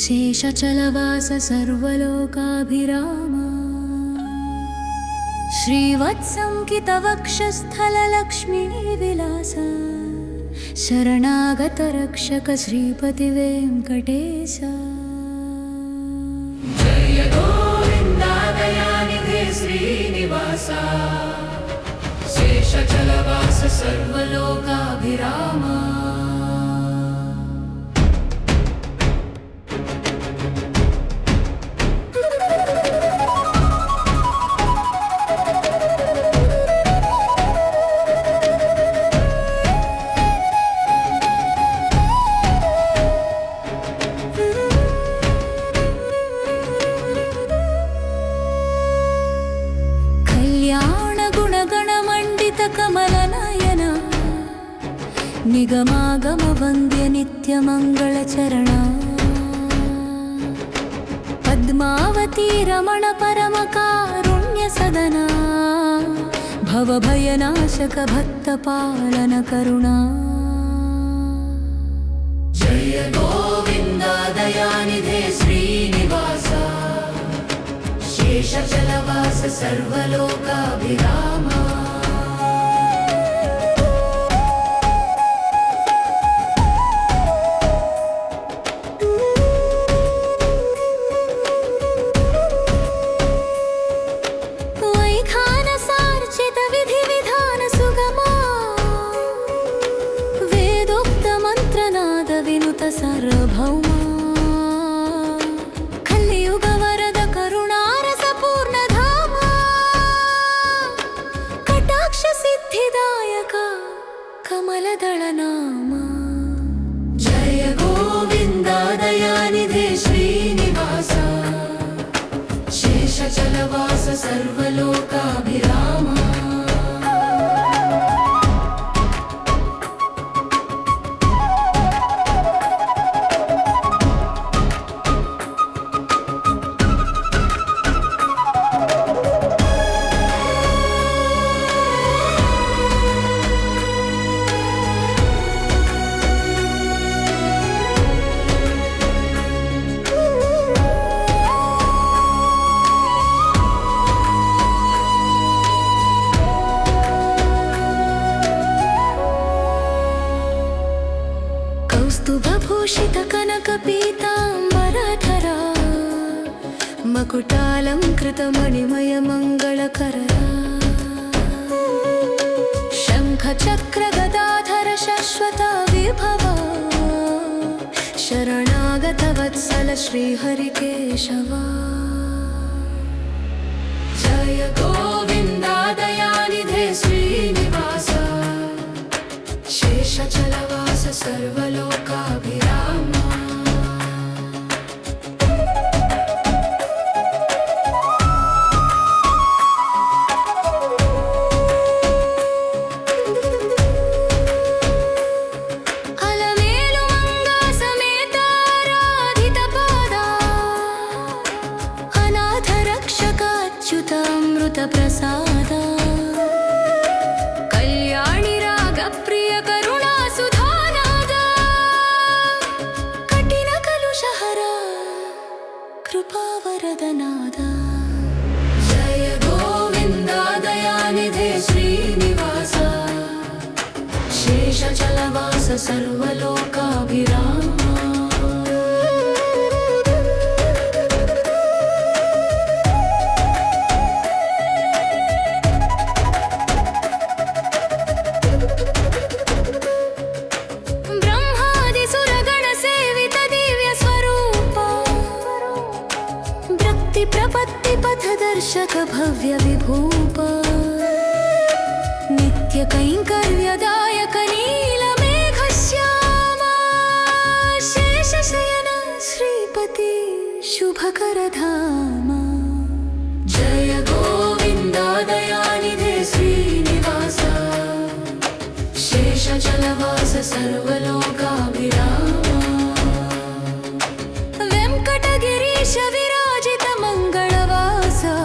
शेषचलवास सर्वलोकाभिरामा श्रीवत्संकितवक्षस्थललक्ष्मीविलास शरणागतरक्षक श्रीपतिवेङ्कटेश। जय गोविन्दा दयानिधे श्रीनिवासा शेषचलवास सर्वलोकाभिरामा। कमलनयन निगमागम वन्द्य नित्यमङ्गलचरण पद्मावती रमण परम कारुण्य सदना भवभयनाशक भक्तपालन करुणा। जय गोविन्दा दयानिधे श्रीनिवासा शेषचलवास सर्वलोकाभिरामा। सार्वभौमा कलियुगवरद करुणारसपूर्णधामा कटाक्ष सिद्धिदायक कमलदलनामा। जय गोविन्दा दयानिधे श्रीनिवासा शेषचलवास सर्वलोकाभिरामा। कौस्तुभभूषित कनक पीताम्बरधरा मकुटालंकृत मणिमय मंगलकरा शंख चक्र गदाधर शाश्वत विभवा शरणागत वत्सल श्रीहरिकेशवा। जय गोविन्दा दयानिधे श्रीनिवासा शेषचलवास सर्वलोकाभिरामा। अलमेलु मंगा समेत आराधित पादा अनाथ रक्षक अच्युत अमृत प्रसादा कल्याणी राग प्रिय करुणा सुधानादा कठिन कलुषहरा कृपावरदनादा। जय गोविन्दा दयानिधे श्रीनिवासा शेषचलवास सर्वलोकाभिरामा। प्रपत्ति पथदर्शक भव्य विभूप नित्य कैंकर्यदायक नीलमेघश्यामा शेषशयन श्रीपति शुभकरधामा। जय गोविन्दा दयानिधे श्रीनिवासा शेषचलवास सर्वलोकाभिरामा। वेंकटगिरीश विराजित मंगलवासा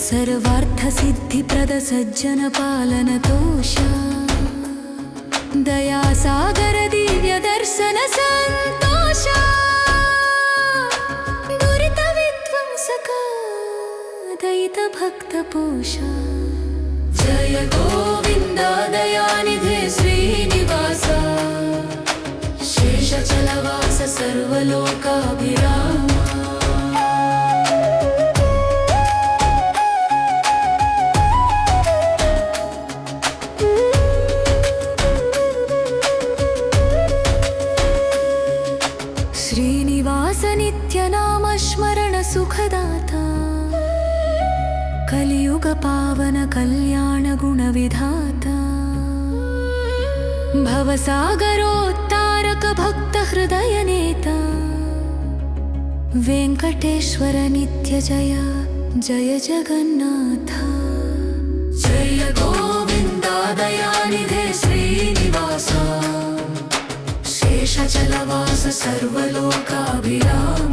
सर्वार्थ सिद्धिप्रद सज्जन पालन तोषा दया सागर दिव्य दर्शन संतोषा। भक्तपोषा जय गोविन्द दयानिधे श्रीनिवास शेषचलवास सर्वलोकाभिराम श्रीनिवास नित्यनाम स्मरण सुखदाता कलियुग पावन कल्याण गुण विधाता भवसागरोत्तारक भक्त हृदय नेता वेंकटेश्वर नित्य जय जय जगन्नाथ जय गोविन्द दयानिधे श्रीनिवास शेषचलवास सर्वलोकाभिराम